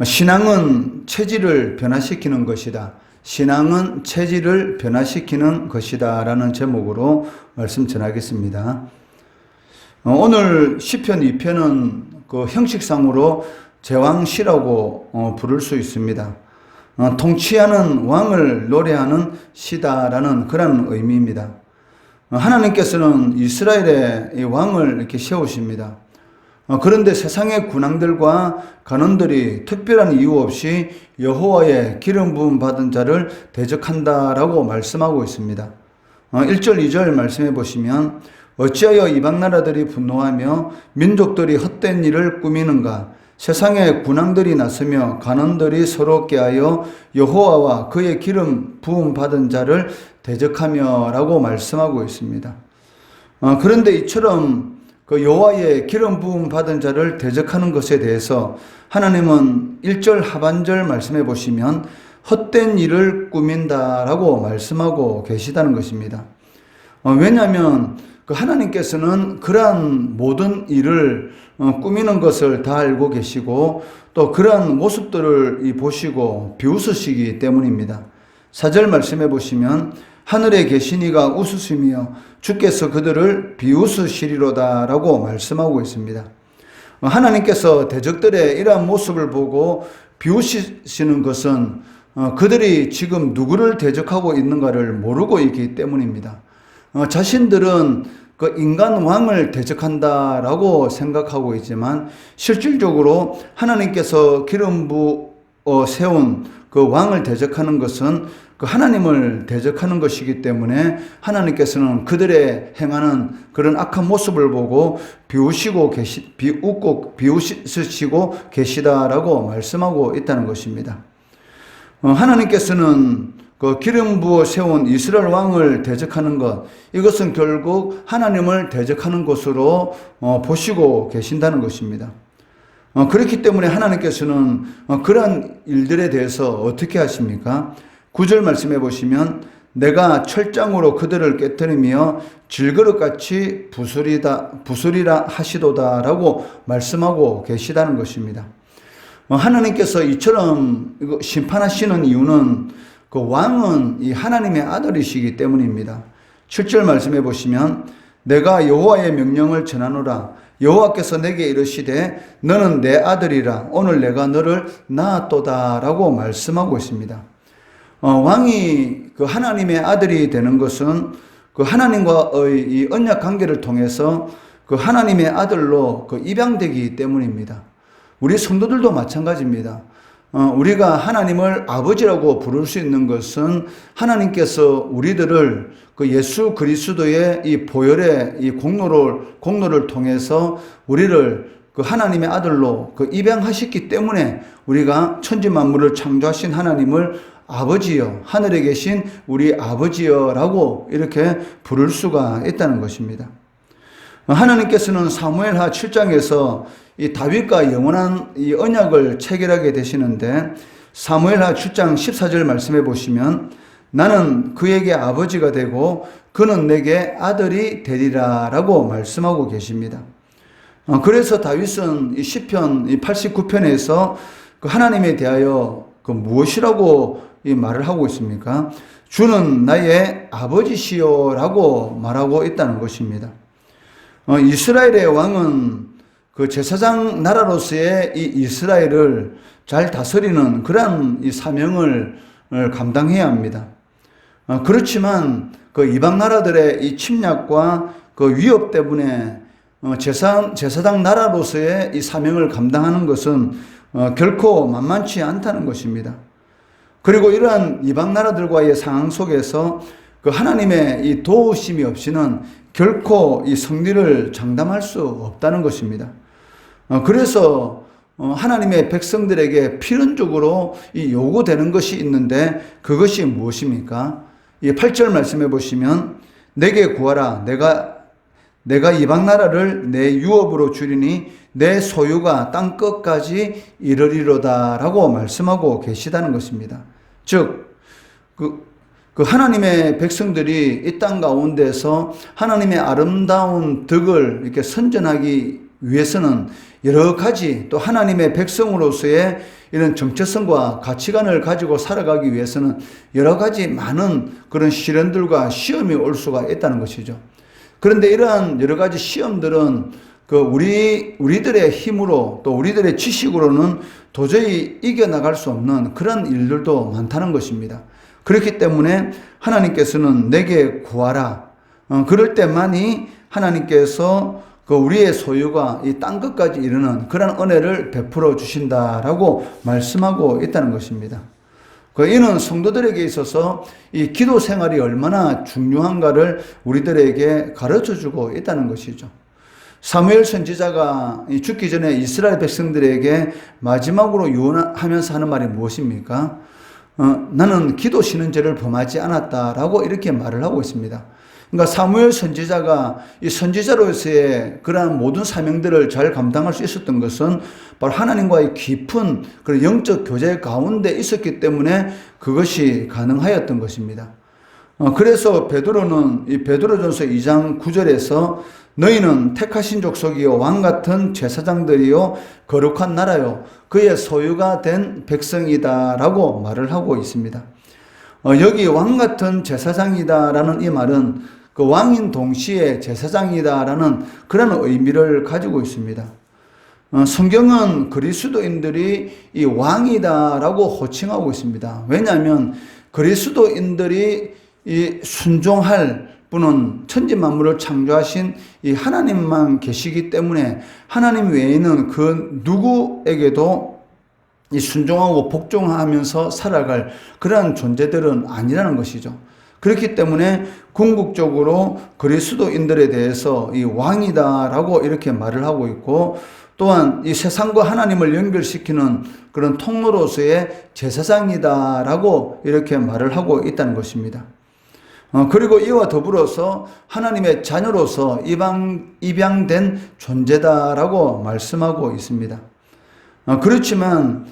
신앙은 체질을 변화시키는 것이다. 신앙은 체질을 변화시키는 것이다. 라는 제목으로 말씀 전하겠습니다. 오늘 시편 2편은 그 형식상으로 제왕시라고 부를 수 있습니다. 통치하는 왕을 노래하는 시다라는 그런 의미입니다. 하나님께서는 이스라엘의 이 왕을 이렇게 세우십니다. 그런데 세상의 군왕들과 간원들이 특별한 이유 없이 여호와의 기름 부음 받은 자를 대적한다라고 말씀하고 있습니다. 1절 2절 말씀해 보시면 어찌하여 이방 나라들이 분노하며 민족들이 헛된 일을 꾸미는가? 세상의 군왕들이 나서며 간원들이 서로 꾀하여 여호와와 그의 기름 부음 받은 자를 대적하며 라고 말씀하고 있습니다. 그런데 이처럼 그 여호와의 기름 부음 받은 자를 대적하는 것에 대해서 하나님은 1절 하반절 말씀해 보시면 헛된 일을 꾸민다라고 말씀하고 계시다는 것입니다. 왜냐하면 그 하나님께서는 그러한 모든 일을 꾸미는 것을 다 알고 계시고 또 그러한 모습들을 보시고 비웃으시기 때문입니다. 4절 말씀해 보시면 하늘에 계신 이가 웃으시며 주께서 그들을 비웃으시리로다 라고 말씀하고 있습니다. 하나님께서 대적들의 이러한 모습을 보고 비웃으시는 것은 그들이 지금 누구를 대적하고 있는가를 모르고 있기 때문입니다. 자신들은 그 인간 왕을 대적한다라고 생각하고 있지만 실질적으로 하나님께서 기름 부어 세운 그 왕을 대적하는 것은 그 하나님을 대적하는 것이기 때문에 하나님께서는 그들의 행하는 그런 악한 모습을 보고 비웃으시고 계시다라고 말씀하고 있다는 것입니다. 하나님께서는 그 기름 부어 세운 이스라엘 왕을 대적하는 것, 이것은 결국 하나님을 대적하는 것으로 보시고 계신다는 것입니다. 그렇기 때문에 하나님께서는 그러한 일들에 대해서 어떻게 하십니까? 9절 말씀해 보시면 내가 철장으로 그들을 깨뜨리며 질그릇같이 부수리라 하시도다 라고 말씀하고 계시다는 것입니다. 하나님께서 이처럼 심판하시는 이유는 그 왕은 이 하나님의 아들이시기 때문입니다. 7절 말씀해 보시면 내가 여호와의 명령을 전하노라 여호와께서 내게 이르시되 너는 내 아들이라 오늘 내가 너를 낳았도다 라고 말씀하고 있습니다. 왕이 그 하나님의 아들이 되는 것은 그 하나님과의 이 언약 관계를 통해서 그 하나님의 아들로 그 입양되기 때문입니다. 우리 성도들도 마찬가지입니다. 우리가 하나님을 아버지라고 부를 수 있는 것은 하나님께서 우리들을 그 예수 그리스도의 이 보혈의 이 공로를 통해서 우리를 그 하나님의 아들로 그 입양하셨기 때문에 우리가 천지 만물을 창조하신 하나님을 아버지여, 하늘에 계신 우리 아버지여 라고 이렇게 부를 수가 있다는 것입니다. 하나님께서는 사무엘하 7장에서 이 다윗과 영원한 이 언약을 체결하게 되시는데 사무엘하 7장 14절 말씀해 보시면 나는 그에게 아버지가 되고 그는 내게 아들이 되리라 라고 말씀하고 계십니다. 그래서 다윗은 이 시편 89편에서 그 하나님에 대하여 그 무엇이라고 이 말을 하고 있습니까? 주는 나의 아버지시요 라고 말하고 있다는 것입니다. 이스라엘의 왕은 그 제사장 나라로서의 이 이스라엘을 잘 다스리는 그러한 이 사명을 감당해야 합니다. 그렇지만 그 이방 나라들의 이 침략과 그 위협 때문에 제사장 나라로서의 이 사명을 감당하는 것은 결코 만만치 않다는 것입니다. 그리고 이러한 이방 나라들과의 상황 속에서 그 하나님의 이 도우심이 없이는 결코 이 성리를 장담할 수 없다는 것입니다. 그래서 하나님의 백성들에게 필연적으로 이 요구되는 것이 있는데 그것이 무엇입니까? 이 8절 말씀해 보시면 내게 구하라 내가 이방 나라를 내 유업으로 주리니 내 소유가 땅 끝까지 이르리로다 라고 말씀하고 계시다는 것입니다. 즉 그 하나님의 백성들이 이 땅 가운데서 하나님의 아름다운 덕을 이렇게 선전하기 위해서는 여러 가지 또 하나님의 백성으로서의 이런 정체성과 가치관을 가지고 살아가기 위해서는 여러 가지 많은 그런 시련들과 시험이 올 수가 있다는 것이죠. 그런데 이러한 여러 가지 시험들은 우리들의 힘으로 또 우리들의 지식으로는 도저히 이겨나갈 수 없는 그런 일들도 많다는 것입니다. 그렇기 때문에 하나님께서는 내게 구하라. 그럴 때만이 하나님께서 우리의 소유가 이 땅 끝까지 이르는 그런 은혜를 베풀어 주신다라고 말씀하고 있다는 것입니다. 이는 성도들에게 있어서 이 기도 생활이 얼마나 중요한가를 우리들에게 가르쳐 주고 있다는 것이죠. 사무엘 선지자가 죽기 전에 이스라엘 백성들에게 마지막으로 유언하면서 하는 말이 무엇입니까? 나는 기도 쉬는 죄를 범하지 않았다라고 이렇게 말을 하고 있습니다. 그러니까 사무엘 선지자가 이 선지자로서의 그러한 모든 사명들을 잘 감당할 수 있었던 것은 바로 하나님과의 깊은 그런 영적 교제 가운데 있었기 때문에 그것이 가능하였던 것입니다. 그래서 베드로는 이 베드로전서 2장 9절에서 너희는 택하신 족속이요 왕같은 제사장들이요 거룩한 나라요 그의 소유가 된 백성이다라고 말을 하고 있습니다. 여기 왕같은 제사장이다라는 이 말은 그 왕인 동시에 제사장이다라는 그런 의미를 가지고 있습니다. 성경은 그리스도인들이 이 왕이다라고 호칭하고 있습니다. 왜냐하면 그리스도인들이 이 순종할 분은 천지 만물을 창조하신 이 하나님만 계시기 때문에 하나님 외에는 그 누구에게도 이 순종하고 복종하면서 살아갈 그러한 존재들은 아니라는 것이죠. 그렇기 때문에 궁극적으로 그리스도인들에 대해서 이 왕이다라고 이렇게 말을 하고 있고 또한 이 세상과 하나님을 연결시키는 그런 통로로서의 제사장이다라고 이렇게 말을 하고 있다는 것입니다. 그리고 이와 더불어서 하나님의 자녀로서 입양된 존재다라고 말씀하고 있습니다. 그렇지만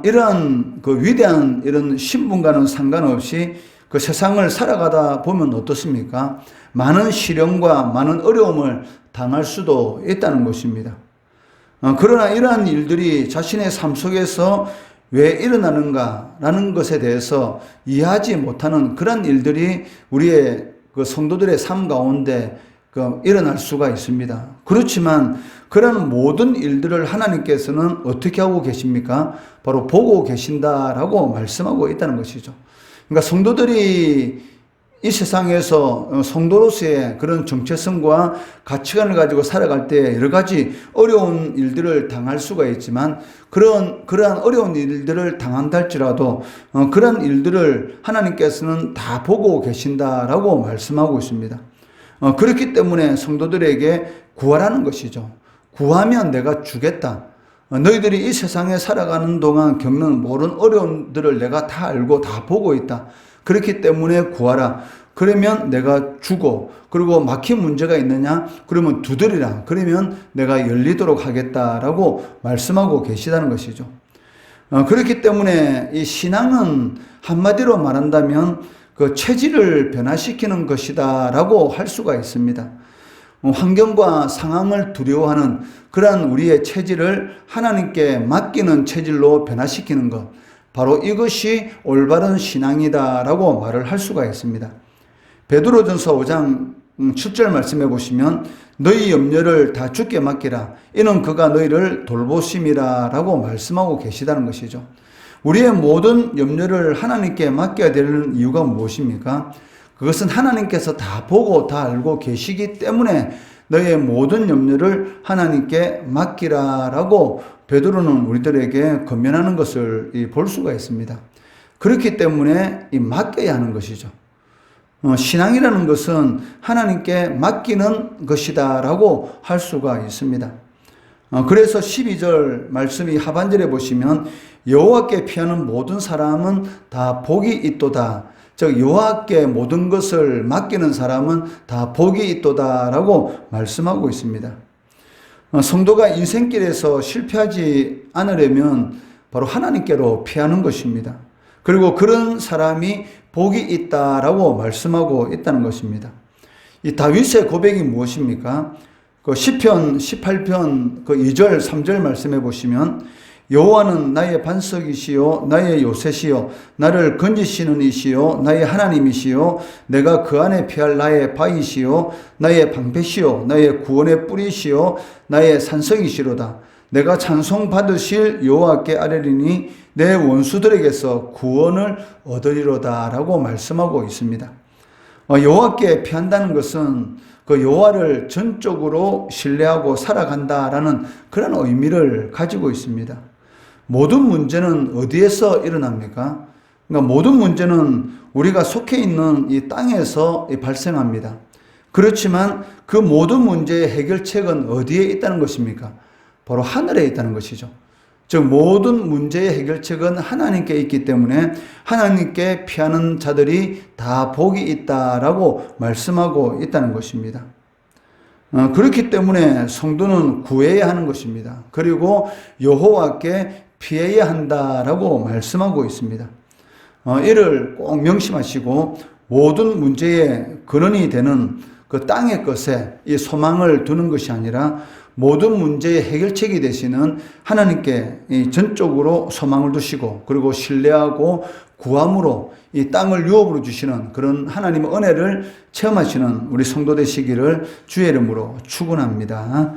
이러한 그 위대한 이런 신분과는 상관없이 그 세상을 살아가다 보면 어떻습니까? 많은 시련과 많은 어려움을 당할 수도 있다는 것입니다. 그러나 이러한 일들이 자신의 삶 속에서 왜 일어나는가라는 것에 대해서 이해하지 못하는 그런 일들이 우리의 그 성도들의 삶 가운데 일어날 수가 있습니다. 그렇지만 그런 모든 일들을 하나님께서는 어떻게 하고 계십니까? 바로 보고 계신다라고 말씀하고 있다는 것이죠. 그러니까 성도들이 이 세상에서 성도로서의 그런 정체성과 가치관을 가지고 살아갈 때 여러 가지 어려운 일들을 당할 수가 있지만 그러한 어려운 일들을 당한다 할지라도 그런 일들을 하나님께서는 다 보고 계신다라고 말씀하고 있습니다. 그렇기 때문에 성도들에게 구하라는 것이죠. 구하면 내가 주겠다. 너희들이 이 세상에 살아가는 동안 겪는 모든 어려움들을 내가 다 알고 다 보고 있다. 그렇기 때문에 구하라. 그러면 내가 주고 그리고 막힌 문제가 있느냐? 그러면 두드리라. 그러면 내가 열리도록 하겠다라고 말씀하고 계시다는 것이죠. 그렇기 때문에 이 신앙은 한마디로 말한다면 그 체질을 변화시키는 것이다라고 할 수가 있습니다. 환경과 상황을 두려워하는 그러한 우리의 체질을 하나님께 맡기는 체질로 변화시키는 것. 바로 이것이 올바른 신앙이다라고 말을 할 수가 있습니다. 베드로전서 5장 7절 말씀해 보시면 너희 염려를 다 주께 맡기라. 이는 그가 너희를 돌보심이라 라고 말씀하고 계시다는 것이죠. 우리의 모든 염려를 하나님께 맡겨야 되는 이유가 무엇입니까? 그것은 하나님께서 다 보고 다 알고 계시기 때문에 너의 모든 염려를 하나님께 맡기라라고 베드로는 우리들에게 권면하는 것을 볼 수가 있습니다. 그렇기 때문에 맡겨야 하는 것이죠. 신앙이라는 것은 하나님께 맡기는 것이다라고 할 수가 있습니다. 그래서 12절 말씀이 하반절에 보시면 여호와께 피하는 모든 사람은 다 복이 있도다. 즉 여호와께 모든 것을 맡기는 사람은 다 복이 있도다라고 말씀하고 있습니다. 성도가 인생길에서 실패하지 않으려면 바로 하나님께로 피하는 것입니다. 그리고 그런 사람이 복이 있다라고 말씀하고 있다는 것입니다. 이 다윗의 고백이 무엇입니까? 그 시편 18편 그 2절 3절 말씀해 보시면 여호와는 나의 반석이시요 나의 요새시요 나를 건지시는 이시요 나의 하나님이시요 내가 그 안에 피할 나의 바위시요 나의 방패시요 나의 구원의 뿌리시요 나의 산성이시로다. 내가 찬송 받으실 여호와께 아뢰리니 내 원수들에게서 구원을 얻으리로다 라고 말씀하고 있습니다. 여호와께 피한다는 것은 그 여호와를 전적으로 신뢰하고 살아간다라는 그런 의미를 가지고 있습니다. 모든 문제는 어디에서 일어납니까? 그러니까 모든 문제는 우리가 속해 있는 이 땅에서 발생합니다. 그렇지만 그 모든 문제의 해결책은 어디에 있다는 것입니까? 바로 하늘에 있다는 것이죠. 즉 모든 문제의 해결책은 하나님께 있기 때문에 하나님께 피하는 자들이 다 복이 있다라고 말씀하고 있다는 것입니다. 그렇기 때문에 성도는 구해야 하는 것입니다. 그리고 여호와께 피해야 한다라고 말씀하고 있습니다. 이를 꼭 명심하시고 모든 문제의 근원이 되는 그 땅의 것에 이 소망을 두는 것이 아니라 모든 문제의 해결책이 되시는 하나님께 전적으로 소망을 두시고 그리고 신뢰하고 구함으로 이 땅을 유업으로 주시는 그런 하나님의 은혜를 체험하시는 우리 성도 되시기를 주의 이름으로 축원합니다.